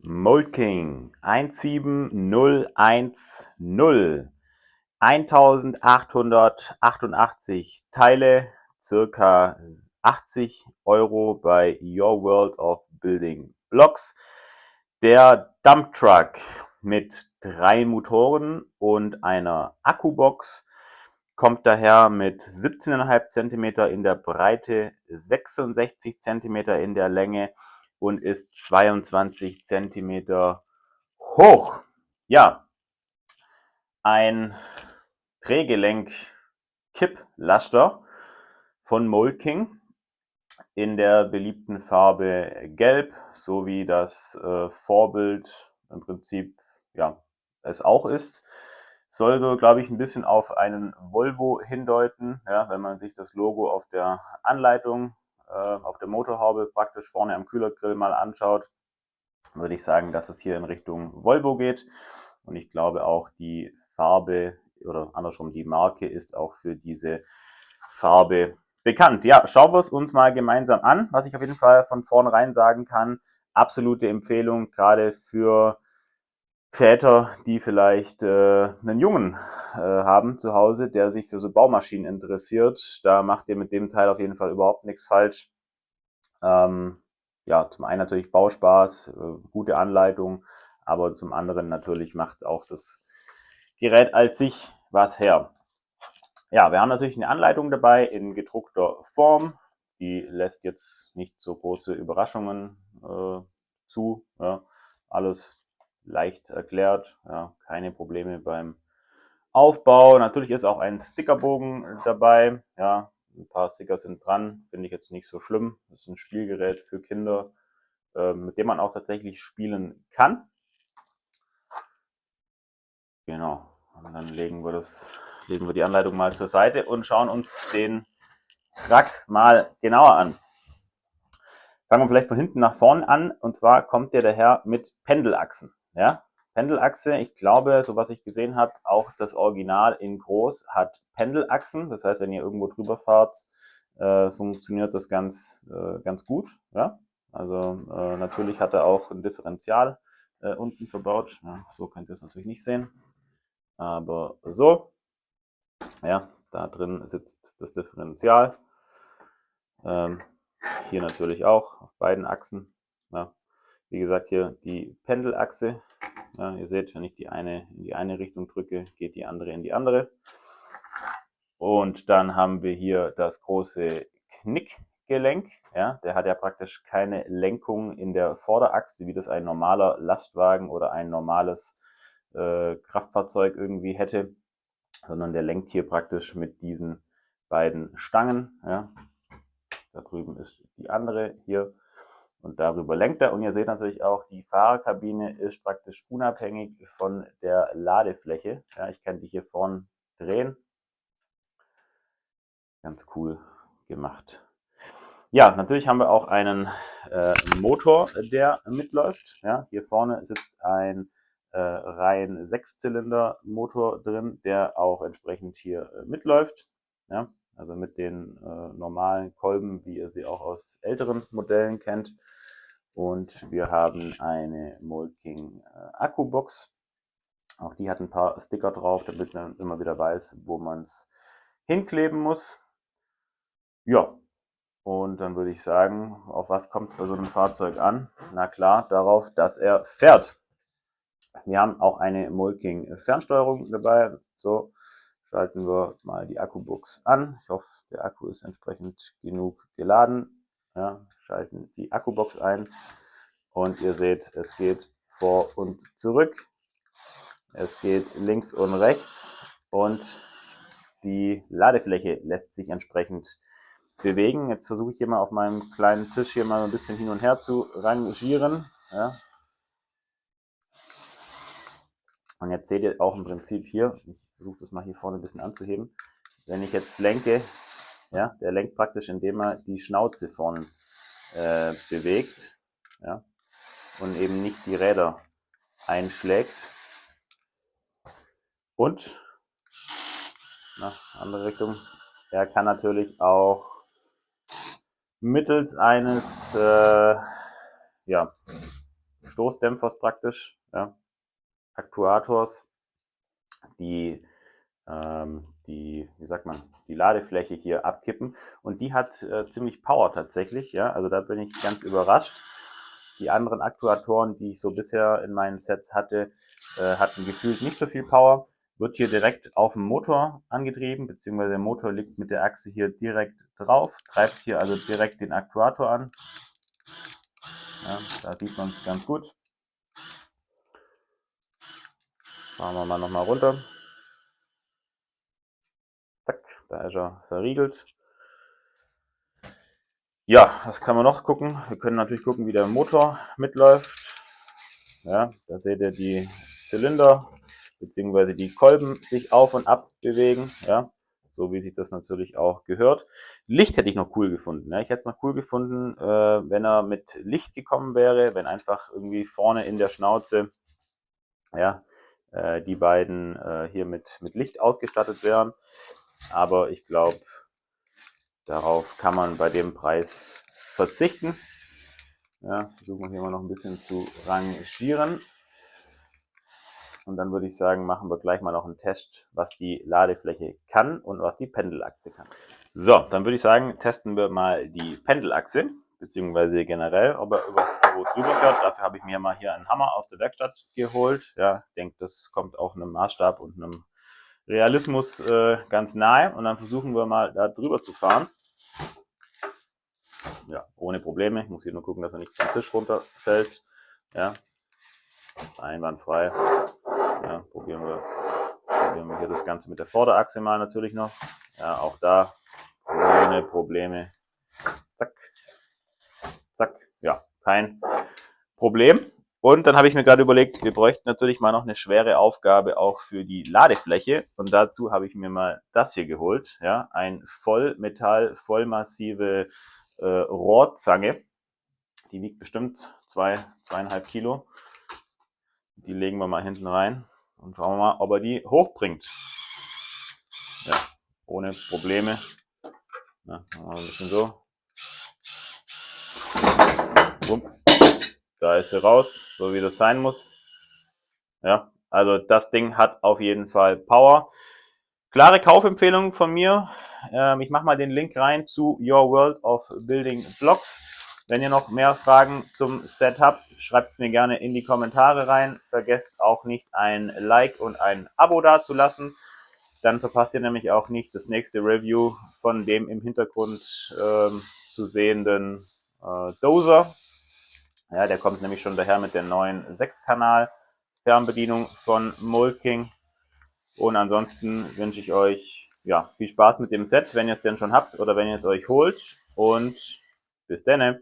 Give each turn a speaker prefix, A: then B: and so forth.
A: Molking 17010, 1888 Teile, circa 80 € bei Your World of Building Blocks. Der Dump Truck mit 3 Motoren und einer Akkubox kommt daher mit 17,5 cm in der Breite, 66 cm in der Länge und ist 22 cm hoch. Ja, ein Drehgelenk-Kipplaster von Molking in der beliebten Farbe Gelb, so wie das Vorbild im Prinzip ja, es auch ist. Soll so, glaube ich, ein bisschen auf einen Volvo hindeuten, ja, wenn man sich das Logo auf der Anleitung, auf der Motorhaube praktisch vorne am Kühlergrill mal anschaut, würde ich sagen, dass es hier in Richtung Volvo geht. Und ich glaube auch die Farbe oder andersrum die Marke ist auch für diese Farbe bekannt. Ja, schauen wir es uns mal gemeinsam an. Was ich auf jeden Fall von vornherein sagen kann, absolute Empfehlung, gerade für Väter, die vielleicht einen Jungen haben zu Hause, der sich für so Baumaschinen interessiert. Da macht ihr mit dem Teil auf jeden Fall überhaupt nichts falsch. Ja, zum einen natürlich Bauspaß, gute Anleitung, aber zum anderen natürlich macht auch das Gerät als sich was her. Ja, wir haben natürlich eine Anleitung dabei in gedruckter Form. Die lässt jetzt nicht so große Überraschungen zu. Ja. Alles leicht erklärt, ja, keine Probleme beim Aufbau. Natürlich ist auch ein Stickerbogen dabei. Ja, ein paar Sticker sind dran, finde ich jetzt nicht so schlimm. Das ist ein Spielgerät für Kinder, mit dem man auch tatsächlich spielen kann. Genau. Und dann legen wir die Anleitung mal zur Seite und schauen uns den Truck mal genauer an. Fangen wir vielleicht von hinten nach vorne an. Und zwar kommt der daher mit Pendelachsen. Ja? Pendelachse, ich glaube, so was ich gesehen habe, auch das Original in groß hat Pendelachsen. Das heißt, wenn ihr irgendwo drüber fahrt, funktioniert das ganz gut. Ja? Also natürlich hat er auch ein Differential unten verbaut. Ja, so könnt ihr es natürlich nicht sehen. Aber so, ja, da drin sitzt das Differential. Hier natürlich auch auf beiden Achsen. Ja. Wie gesagt, hier die Pendelachse. Ja, ihr seht, wenn ich die eine in die eine Richtung drücke, geht die andere in die andere. Und dann haben wir hier das große Knickgelenk. Ja, der hat ja praktisch keine Lenkung in der Vorderachse, wie das ein normaler Lastwagen oder ein normales Kraftfahrzeug irgendwie hätte, sondern der lenkt hier praktisch mit diesen beiden Stangen. Ja. Da drüben ist die andere hier und darüber lenkt er. Und ihr seht natürlich auch, die Fahrerkabine ist praktisch unabhängig von der Ladefläche. Ja, ich kann die hier vorne drehen. Ganz cool gemacht. Ja, natürlich haben wir auch einen Motor, der mitläuft. Ja, hier vorne sitzt ein rein 6-Zylinder-Motor drin, der auch entsprechend hier mitläuft. Ja, also mit den normalen Kolben, wie ihr sie auch aus älteren Modellen kennt. Und wir haben eine Molking Akkubox. Auch die hat ein paar Sticker drauf, damit man immer wieder weiß, wo man es hinkleben muss. Ja, und dann würde ich sagen, auf was kommt es bei so einem Fahrzeug an? Na klar, darauf, dass er fährt. Wir haben auch eine Molking Fernsteuerung dabei. So, schalten wir mal die Akkubox an. Ich hoffe, der Akku ist entsprechend genug geladen. Ja, schalten die Akkubox ein und ihr seht, es geht vor und zurück. Es geht links und rechts und die Ladefläche lässt sich entsprechend bewegen. Jetzt versuche ich hier mal auf meinem kleinen Tisch hier mal ein bisschen hin und her zu rangieren. Ja. Und jetzt seht ihr auch im Prinzip hier, ich versuche das mal hier vorne ein bisschen anzuheben, wenn ich jetzt lenke, ja, der lenkt praktisch, indem er die Schnauze vorne bewegt, ja, und eben nicht die Räder einschlägt. Und, andere Richtung, er kann natürlich auch mittels eines ja, Stoßdämpfers praktisch, ja, Aktuators, die, wie sagt man, die Ladefläche hier abkippen. Und die hat ziemlich Power tatsächlich, ja, also da bin ich ganz überrascht. Die anderen Aktuatoren, die ich so bisher in meinen Sets hatte, hatten gefühlt nicht so viel Power. Wird hier direkt auf dem Motor angetrieben, beziehungsweise der Motor liegt mit der Achse hier direkt drauf, treibt hier also direkt den Aktuator an. Ja, da sieht man es ganz gut. Machen wir mal nochmal runter. Zack, da ist er verriegelt. Ja, was kann man noch gucken? Wir können natürlich gucken, wie der Motor mitläuft. Ja, da seht ihr die Zylinder bzw. die Kolben sich auf und ab bewegen. Ja, so wie sich das natürlich auch gehört. Licht hätte ich noch cool gefunden. Ja. Ich hätte es noch cool gefunden, wenn er mit Licht gekommen wäre, wenn einfach irgendwie vorne in der Schnauze, ja, die beiden hier mit Licht ausgestattet wären. Aber ich glaube, darauf kann man bei dem Preis verzichten. Ja, versuchen wir hier mal noch ein bisschen zu rangieren. Und dann würde ich sagen, machen wir gleich mal noch einen Test, was die Ladefläche kann und was die Pendelachse kann. So, dann würde ich sagen, testen wir mal die Pendelachse, beziehungsweise generell, ob er irgendwo drüber fährt. Dafür habe ich mir mal hier einen Hammer aus der Werkstatt geholt. Ja, ich denke, das kommt auch einem Maßstab und einem Realismus ganz nahe. Und dann versuchen wir mal da drüber zu fahren. Ja, ohne Probleme. Ich muss hier nur gucken, dass er nicht vom Tisch runterfällt. Ja, einwandfrei. Ja, probieren wir hier das Ganze mit der Vorderachse mal natürlich noch. Ja, auch da ohne Probleme. Zack, zack. Ja, kein Problem. Und dann habe ich mir gerade überlegt, wir bräuchten natürlich mal noch eine schwere Aufgabe auch für die Ladefläche. Und dazu habe ich mir mal das hier geholt. Ja, ein Vollmetall, vollmassive Rohrzange. Die wiegt bestimmt 2,5 Kilo. Die legen wir mal hinten rein und schauen wir mal, ob er die hochbringt. Ja, ohne Probleme. Ja, machen wir ein bisschen so. Da ist sie raus, so wie das sein muss. Ja, also das Ding hat auf jeden Fall Power. Klare Kaufempfehlung von mir. Ich mache mal den Link rein zu Your World of Building Blocks. Wenn ihr noch mehr Fragen zum Set habt, schreibt es mir gerne in die Kommentare rein. Vergesst auch nicht ein Like und ein Abo dazulassen. Dann verpasst ihr nämlich auch nicht das nächste Review von dem im Hintergrund zu sehenden Dozer. Ja, der kommt nämlich schon daher mit der neuen 6-Kanal-Fernbedienung von Molking. Und ansonsten wünsche ich euch ja, viel Spaß mit dem Set, wenn ihr es denn schon habt oder wenn ihr es euch holt. Und bis dann.